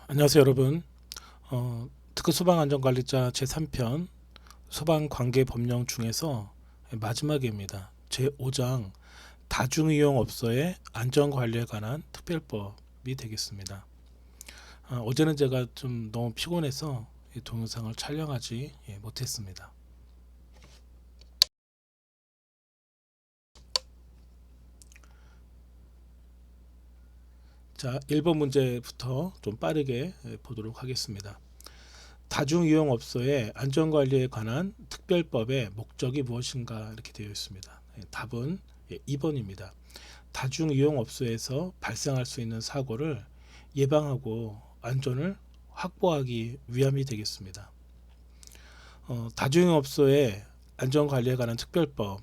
안녕하세요 여러분. 특급 소방안전관리자 제3편 소방관계법령 중에서 마지막입니다. 제5장 다중이용업소의 안전관리에 관한 특별법이 되겠습니다. 어제는 제가 좀 너무 피곤해서 이 동영상을 촬영하지 못했습니다. 자, 1번 문제부터 좀 빠르게 보도록 하겠습니다. 다중이용업소의 안전관리에 관한 특별법의 목적이 무엇인가 이렇게 되어 있습니다. 답은 2번입니다. 다중이용업소에서 발생할 수 있는 사고를 예방하고 안전을 확보하기 위함이 되겠습니다. 다중이용업소의 안전관리에 관한 특별법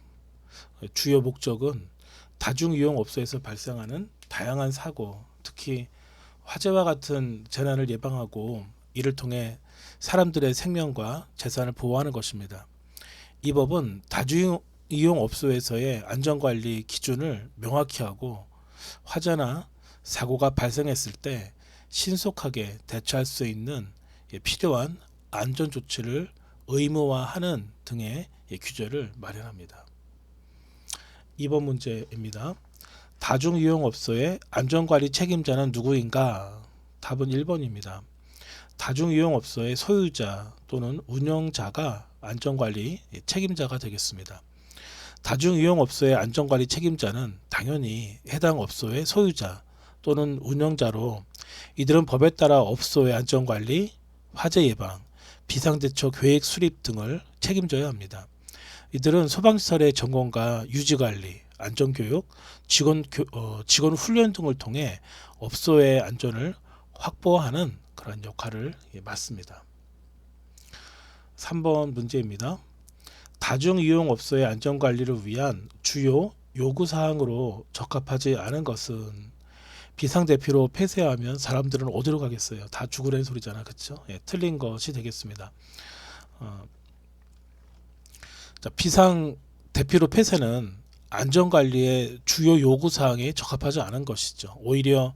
주요 목적은 다중이용업소에서 발생하는 다양한 사고, 특히 화재와 같은 재난을 예방하고 이를 통해 사람들의 생명과 재산을 보호하는 것입니다. 이 법은 다중이용업소에서의 안전관리 기준을 명확히 하고 화재나 사고가 발생했을 때 신속하게 대처할 수 있는 필요한 안전조치를 의무화하는 등의 규제를 마련합니다. 2번 문제입니다. 다중이용업소의 안전관리 책임자는 누구인가? 답은 1번입니다. 다중이용업소의 소유자 또는 운영자가 안전관리 책임자가 되겠습니다. 다중이용업소의 안전관리 책임자는 당연히 해당 업소의 소유자 또는 운영자로 이들은 법에 따라 업소의 안전관리, 화재 예방, 비상대처 계획 수립 등을 책임져야 합니다. 이들은 소방시설의 점검과 유지관리, 안전교육, 직원 훈련 등을 통해 업소의 안전을 확보하는 그런 역할을 맡습니다. 3번 문제입니다. 다중이용업소의 안전관리를 위한 주요 요구사항으로 적합하지 않은 것은 비상대피로 폐쇄하면 사람들은 어디로 가겠어요? 다 죽으라는 소리잖아, 그렇죠? 틀린 것이 되겠습니다. 비상대피로 폐쇄는 안전관리의 주요 요구사항에 적합하지 않은 것이죠. 오히려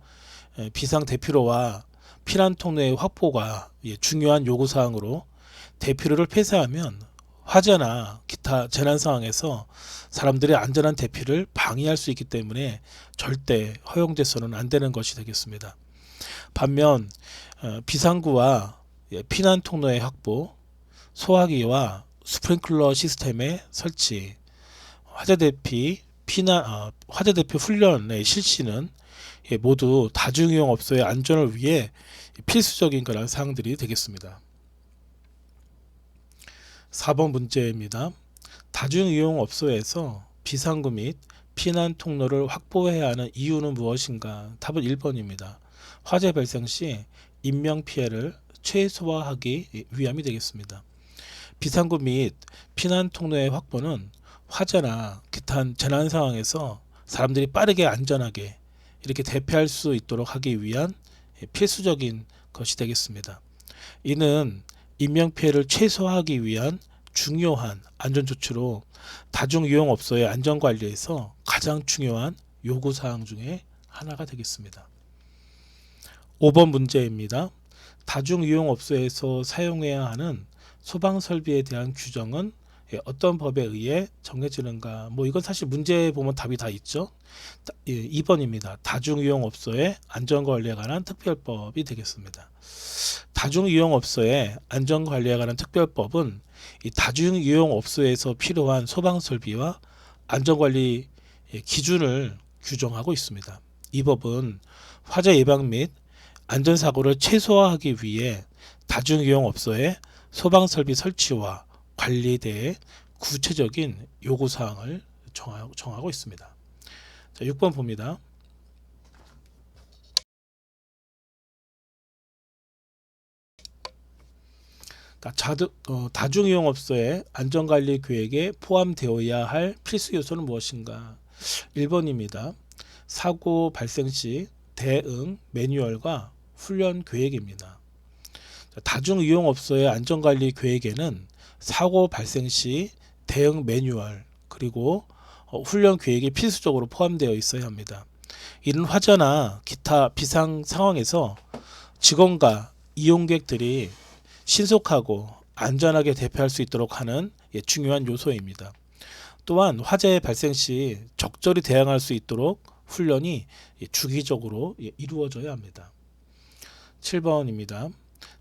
비상대피로와 피난통로의 확보가 중요한 요구사항으로 대피로를 폐쇄하면 화재나 기타 재난 상황에서 사람들의 안전한 대피를 방해할 수 있기 때문에 절대 허용돼서는 안 되는 것이 되겠습니다. 반면 비상구와 피난통로의 확보, 소화기와 스프링클러 시스템의 설치, 화재 대피 훈련의 실시는 모두 다중이용업소의 안전을 위해 필수적인 그런 사항들이 되겠습니다. 4번 문제입니다. 다중이용업소에서 비상구 및 피난 통로를 확보해야 하는 이유는 무엇인가? 답은 1번입니다. 화재 발생 시 인명피해를 최소화하기 위함이 되겠습니다. 비상구 및 피난 통로의 확보는 화재나 기타 재난 상황에서 사람들이 빠르게 안전하게 이렇게 대피할 수 있도록 하기 위한 필수적인 것이 되겠습니다. 이는 인명피해를 최소화하기 위한 중요한 안전조치로 다중이용업소의 안전관리에서 가장 중요한 요구사항 중에 하나가 되겠습니다. 5번 문제입니다. 다중이용업소에서 사용해야 하는 소방설비에 대한 규정은 어떤 법에 의해 정해지는가? 이건 사실 문제 보면 답이 다 있죠. 2번입니다. 다중이용업소의 안전관리에 관한 특별법이 되겠습니다. 다중이용업소의 안전관리에 관한 특별법은 이 다중이용업소에서 필요한 소방설비와 안전관리 기준을 규정하고 있습니다. 이 법은 화재 예방 및 안전사고를 최소화하기 위해 다중이용업소의 소방설비 설치와 관리에 대해 구체적인 요구사항을 정하고 있습니다. 자, 6번 봅니다. 다중이용업소의 안전관리 계획에 포함되어야 할 필수 요소는 무엇인가? 1번입니다. 사고 발생 시 대응 매뉴얼과 훈련 계획입니다. 다중이용업소의 안전관리 계획에는 사고 발생 시 대응 매뉴얼 그리고 훈련 계획이 필수적으로 포함되어 있어야 합니다. 이는 화재나 기타 비상 상황에서 직원과 이용객들이 신속하고 안전하게 대피할 수 있도록 하는 중요한 요소입니다. 또한 화재 발생 시 적절히 대응할 수 있도록 훈련이 주기적으로 이루어져야 합니다. 7번입니다.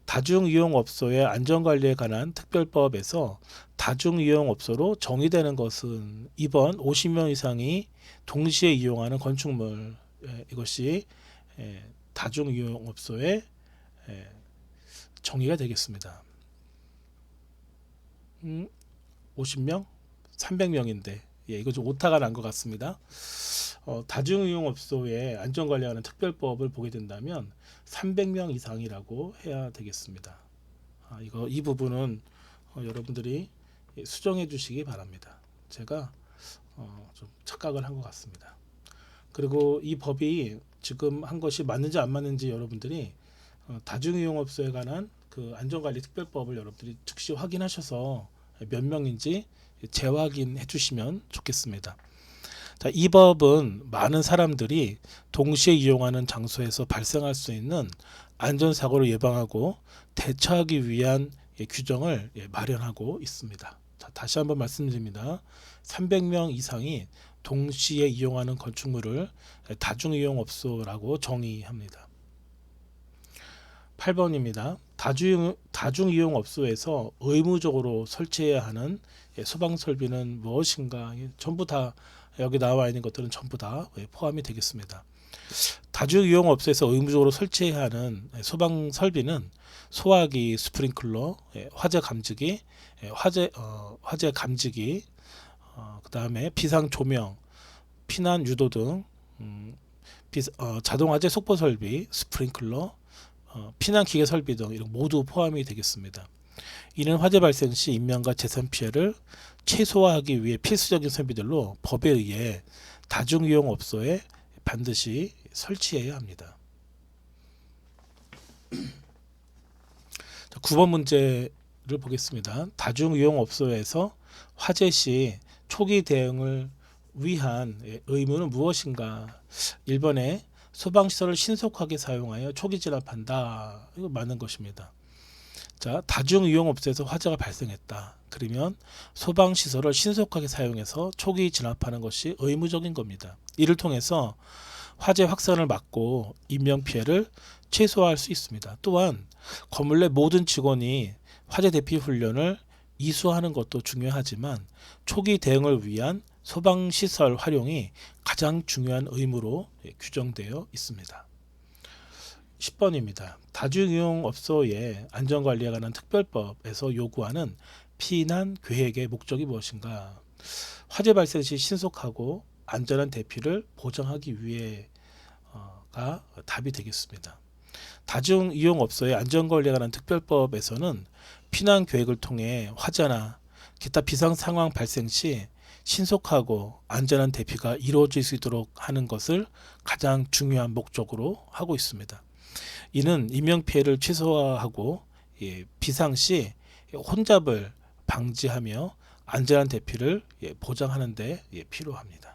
다중이용업소의 안전관리에 관한 특별법에서 다중이용업소로 정의되는 것은 2번 50명 이상이 동시에 이용하는 건축물, 이것이 다중이용업소의 정의가 되겠습니다. 50명? 300명인데 이거 좀 오타가 난 것 같습니다. 다중이용업소의 안전관리하는 특별법을 보게 된다면 300명 이상이라고 해야 되겠습니다. 이 부분은 여러분들이 수정해 주시기 바랍니다. 제가 좀 착각을 한 것 같습니다. 그리고 이 법이 지금 한 것이 맞는지 안 맞는지 여러분들이 다중이용업소에 관한 그 안전관리 특별법을 여러분들이 즉시 확인하셔서 몇 명인지 재확인해 주시면 좋겠습니다. 자, 이 법은 많은 사람들이 동시에 이용하는 장소에서 발생할 수 있는 안전사고를 예방하고 대처하기 위한 규정을 마련하고 있습니다. 자, 다시 한번 말씀드립니다. 300명 이상이 동시에 이용하는 건축물을 다중이용업소라고 정의합니다. 8번입니다. 다중이용업소에서 의무적으로 설치해야 하는 소방설비는 무엇인가? 전부 다 여기 나와 있는 것들은 전부 다 포함이 되겠습니다. 다중이용업소에서 의무적으로 설치해야 하는 소방설비는 소화기, 스프링클러, 화재 감지기, 화재 감지기, 그 다음에 비상조명, 피난 유도 등 자동화재 속보 설비, 스프링클러, 피난 기계 설비 등 이런 모두 포함이 되겠습니다. 이는 화재 발생 시 인명과 재산 피해를 최소화하기 위해 필수적인 설비들로 법에 의해 다중이용업소에 반드시 설치해야 합니다. 9번 문제를 보겠습니다. 다중이용업소에서 화재 시 초기 대응을 위한 의무는 무엇인가? 1번에 소방시설을 신속하게 사용하여 초기 진압한다. 이거 맞는 것입니다. 자, 다중이용업소에서 화재가 발생했다. 그러면 소방시설을 신속하게 사용해서 초기 진압하는 것이 의무적인 겁니다. 이를 통해서 화재 확산을 막고 인명피해를 최소화할 수 있습니다. 또한 건물 내 모든 직원이 화재 대피 훈련을 이수하는 것도 중요하지만 초기 대응을 위한 소방시설 활용이 가장 중요한 의무로 규정되어 있습니다. 10번입니다. 다중이용업소의 안전관리에 관한 특별법에서 요구하는 피난 계획의 목적이 무엇인가? 화재 발생 시 신속하고 안전한 대피를 보장하기 위해가 답이 되겠습니다. 다중이용업소의 안전관리에 관한 특별법에서는 피난 계획을 통해 화재나 기타 비상 상황 발생 시 신속하고 안전한 대피가 이루어질 수 있도록 하는 것을 가장 중요한 목적으로 하고 있습니다. 이는 인명피해를 최소화하고 비상시 혼잡을 방지하며 안전한 대피를 보장하는 데 필요합니다.